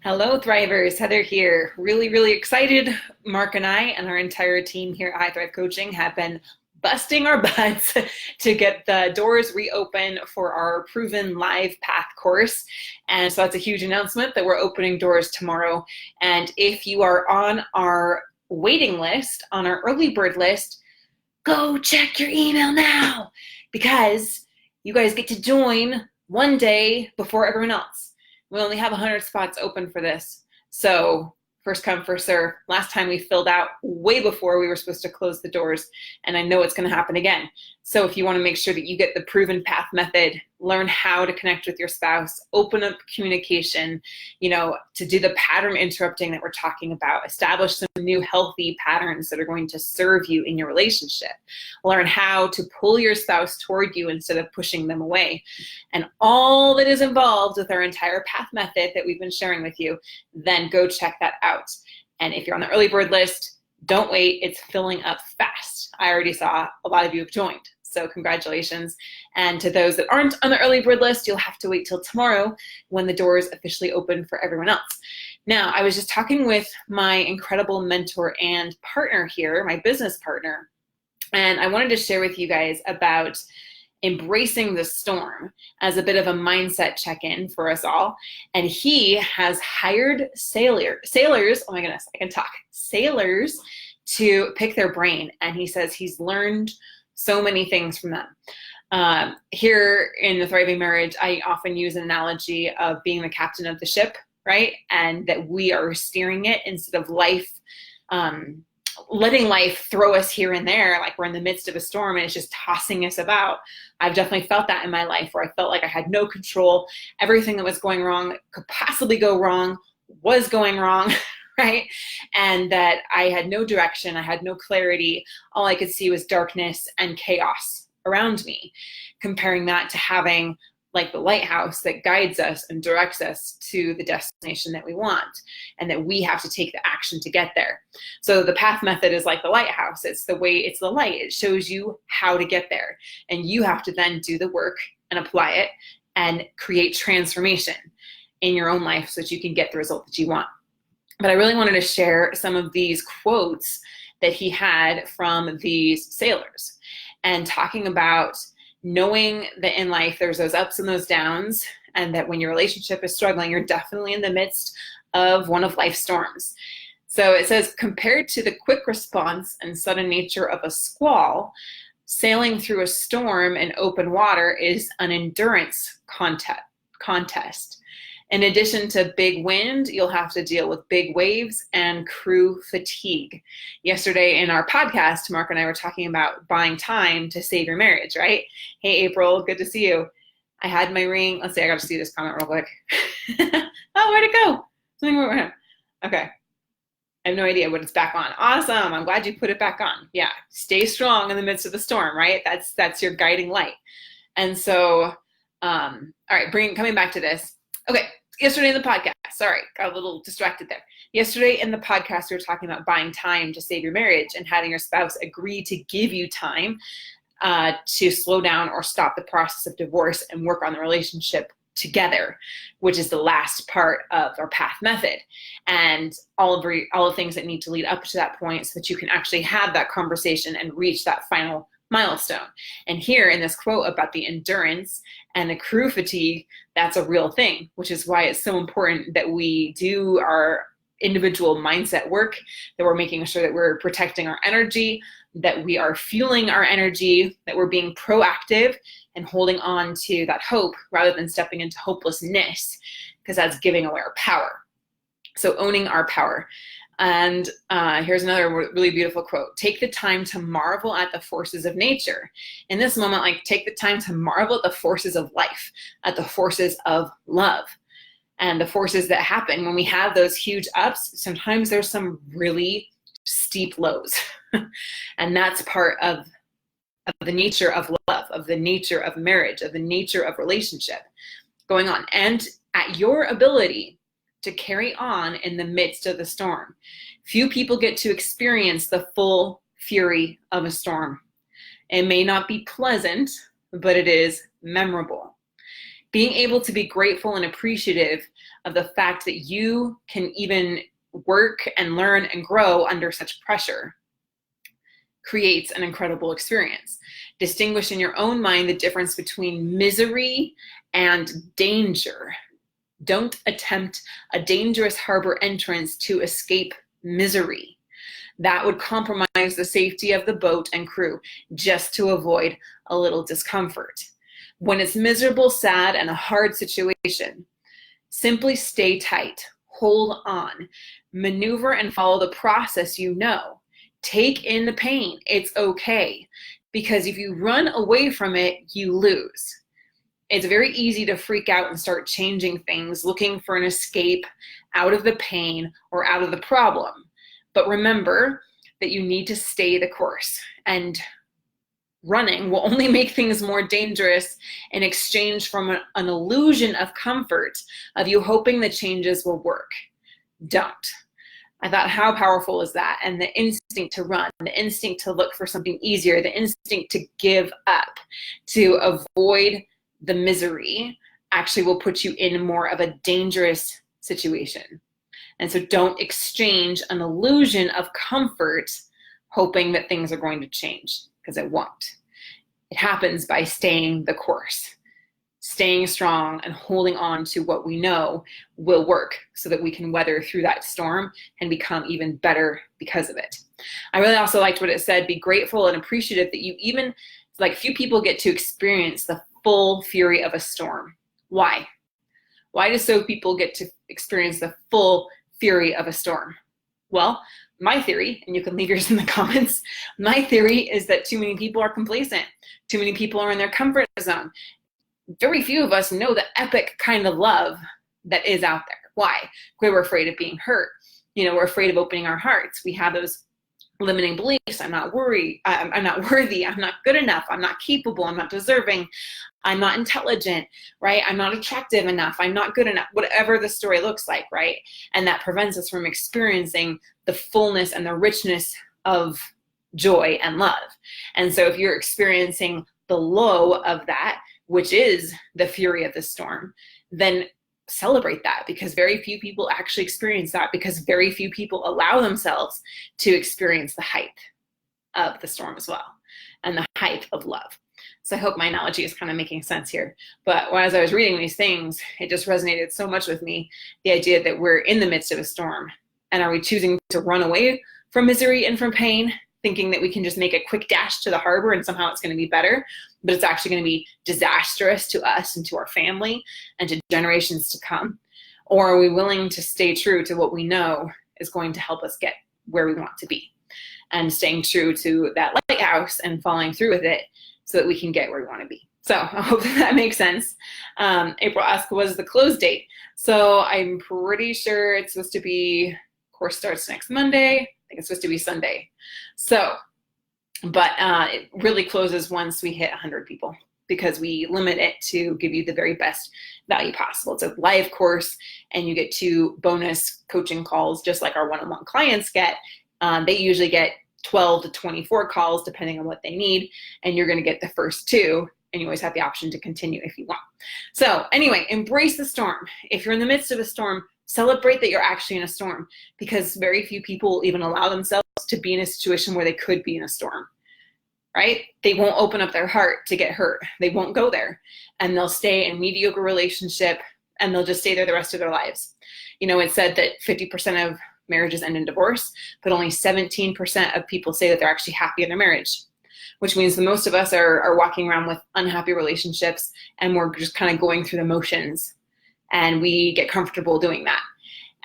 Hello, Thrivers. Heather here. Really excited. Mark and I and our entire team here at iThrive Coaching have been busting our butts to get the doors reopened for our proven live path course. And so that's a huge announcement that we're opening doors tomorrow. And if you are on our waiting list, on our early bird list, go check your email now because you guys get to join one day before everyone else. We only have 100 spots open for this. So first come, first serve. Last time we filled out way before we were supposed to close the doors, and I know it's going to happen again. So if you want to make sure that you get the proven path method, learn how to connect with your spouse, open up communication, to do the pattern interrupting that we're talking about, establish some new healthy patterns that are going to serve you in your relationship, learn how to pull your spouse toward you instead of pushing them away, and all that is involved with our entire path method that we've been sharing with you, then go check that out. And if you're on the early bird list, don't wait, it's filling up fast. I already saw a lot of you have joined, so congratulations. And to those that aren't on the early bird list, you'll have to wait till tomorrow when the doors officially open for everyone else. Now, I was just talking with my incredible mentor and partner here, my business partner, and I wanted to share with you guys about embracing the storm as a bit of a mindset check-in for us all. And he has hired sailors, oh my goodness, I can talk, sailors to pick their brain. And he says he's learned so many things from them. Here in the Thriving Marriage, I often use an analogy of being the captain of the ship, right? And that we are steering it instead of life, letting life throw us here and there, like we're in the midst of a storm and it's just tossing us about. I've definitely felt that in my life where I felt like I had no control. Everything that was going wrong, that could possibly go wrong, was going wrong, right? And that I had no direction, I had no clarity. All I could see was darkness and chaos around me. Comparing that to having like the lighthouse that guides us and directs us to the destination that we want, and that we have to take the action to get there. So the path method is like the lighthouse. It's the light. It shows you how to get there, and you have to then do the work and apply it and create transformation in your own life so that you can get the result that you want. But I really wanted to share some of these quotes that he had from these sailors, and talking about knowing that in life there's those ups and those downs, and that when your relationship is struggling, you're definitely in the midst of one of life's storms. So it says, compared to the quick response and sudden nature of a squall, sailing through a storm in open water is an endurance contest. In addition to big wind, you'll have to deal with big waves and crew fatigue. Yesterday in our podcast, Mark and I were talking about buying time to save your marriage, right? Hey, April, good to see you. I had my ring. Let's see, I got to see this comment real quick. Oh, where'd it go? Something went wrong. Okay. I have no idea what it's back on. Awesome. I'm glad you put it back on. Yeah. Stay strong in the midst of the storm, right? That's your guiding light. And so, all right, coming back to this. Okay. Yesterday in the podcast, sorry, got a little distracted there. Yesterday in the podcast, we were talking about buying time to save your marriage and having your spouse agree to give you time to slow down or stop the process of divorce and work on the relationship together, which is the last part of our path method, and all the things that need to lead up to that point so that you can actually have that conversation and reach that final milestone. And here in this quote about the endurance and the crew fatigue, that's a real thing, which is why it's so important that we do our individual mindset work, that we're making sure that we're protecting our energy, that we are fueling our energy, that we're being proactive and holding on to that hope rather than stepping into hopelessness, because that's giving away our power. So owning our power. And here's another really beautiful quote. Take the time to marvel at the forces of nature. In this moment, take the time to marvel at the forces of life, at the forces of love, and the forces that happen when we have those huge ups. Sometimes there's some really steep lows. And that's part of the nature of love, of the nature of marriage, of the nature of relationship going on. And at your ability to carry on in the midst of the storm. Few people get to experience the full fury of a storm. It may not be pleasant, but it is memorable. Being able to be grateful and appreciative of the fact that you can even work and learn and grow under such pressure creates an incredible experience. Distinguish in your own mind the difference between misery and danger. Don't attempt a dangerous harbor entrance to escape misery. That would compromise the safety of the boat and crew just to avoid a little discomfort. When it's miserable, sad, and a hard situation, simply stay tight, hold on, maneuver and follow the process you know. Take in the pain. It's okay. Because if you run away from it, you lose. It's very easy to freak out and start changing things, looking for an escape out of the pain or out of the problem. But remember that you need to stay the course, and running will only make things more dangerous in exchange from an illusion of comfort, of you hoping the changes will work. Don't. I thought, how powerful is that? And the instinct to run, the instinct to look for something easier, the instinct to give up, to avoid the misery, actually will put you in more of a dangerous situation. And so don't exchange an illusion of comfort hoping that things are going to change, because it won't. It happens by staying the course, staying strong and holding on to what we know will work so that we can weather through that storm and become even better because of it. I really also liked what it said, be grateful and appreciative that you even, like, few people get to experience the full fury of a storm. Why? Why do so people get to experience the full fury of a storm? Well, my theory, and you can leave yours in the comments, my theory is that too many people are complacent. Too many people are in their comfort zone. Very few of us know the epic kind of love that is out there. Why? Because we're afraid of being hurt. We're afraid of opening our hearts. We have those limiting beliefs. I'm not worthy. I'm not good enough. I'm not capable. I'm not deserving. I'm not intelligent, right? I'm not attractive enough. I'm not good enough, whatever the story looks like, right? And that prevents us from experiencing the fullness and the richness of joy and love. And so if you're experiencing the low of that, which is the fury of the storm, then celebrate that, because very few people actually experience that, because very few people allow themselves to experience the height of the storm as well, and the height of love. So I hope my analogy is kind of making sense here. But as I was reading these things, it just resonated so much with me, the idea that we're in the midst of a storm. And are we choosing to run away from misery and from pain, thinking that we can just make a quick dash to the harbor and somehow it's going to be better, but it's actually going to be disastrous to us and to our family and to generations to come? Or are we willing to stay true to what we know is going to help us get where we want to be, and staying true to that lighthouse and following through with it so that we can get where we want to be? So I hope that makes sense. April asked, what is the close date? So I'm pretty sure it's supposed to be, course starts next Monday. I think it's supposed to be Sunday. So, but it really closes once we hit 100 people, because we limit it to give you the very best value possible. It's a live course, and you get 2 bonus coaching calls, just like our one-on-one clients get. They usually get 12 to 24 calls, depending on what they need, and you're going to get the first 2, and you always have the option to continue if you want. So anyway, embrace the storm. If you're in the midst of a storm, celebrate that you're actually in a storm, because very few people even allow themselves to be in a situation where they could be in a storm, right? They won't open up their heart to get hurt. They won't go there, and they'll stay in mediocre relationship, and they'll just stay there the rest of their lives. It said that 50% of marriages end in divorce, but only 17% of people say that they're actually happy in their marriage, which means the most of us are walking around with unhappy relationships, and we're just kind of going through the motions, and we get comfortable doing that.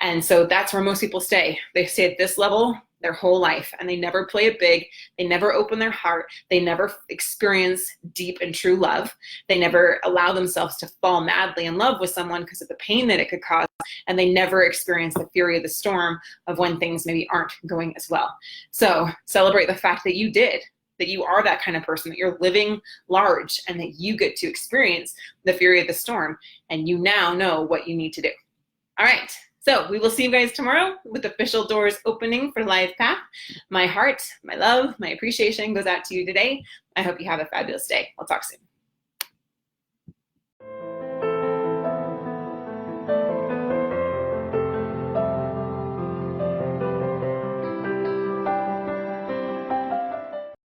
And so that's where most people stay. They stay at this level their whole life, and they never play it big. They never open their heart. They never experience deep and true love. They never allow themselves to fall madly in love with someone because of the pain that it could cause. And they never experience the fury of the storm of when things maybe aren't going as well. So celebrate the fact that you did, that you are that kind of person, that you're living large, and that you get to experience the fury of the storm, and you now know what you need to do. All right. So we will see you guys tomorrow with official doors opening for Live Path. My heart, my love, my appreciation goes out to you today. I hope you have a fabulous day. I'll talk soon.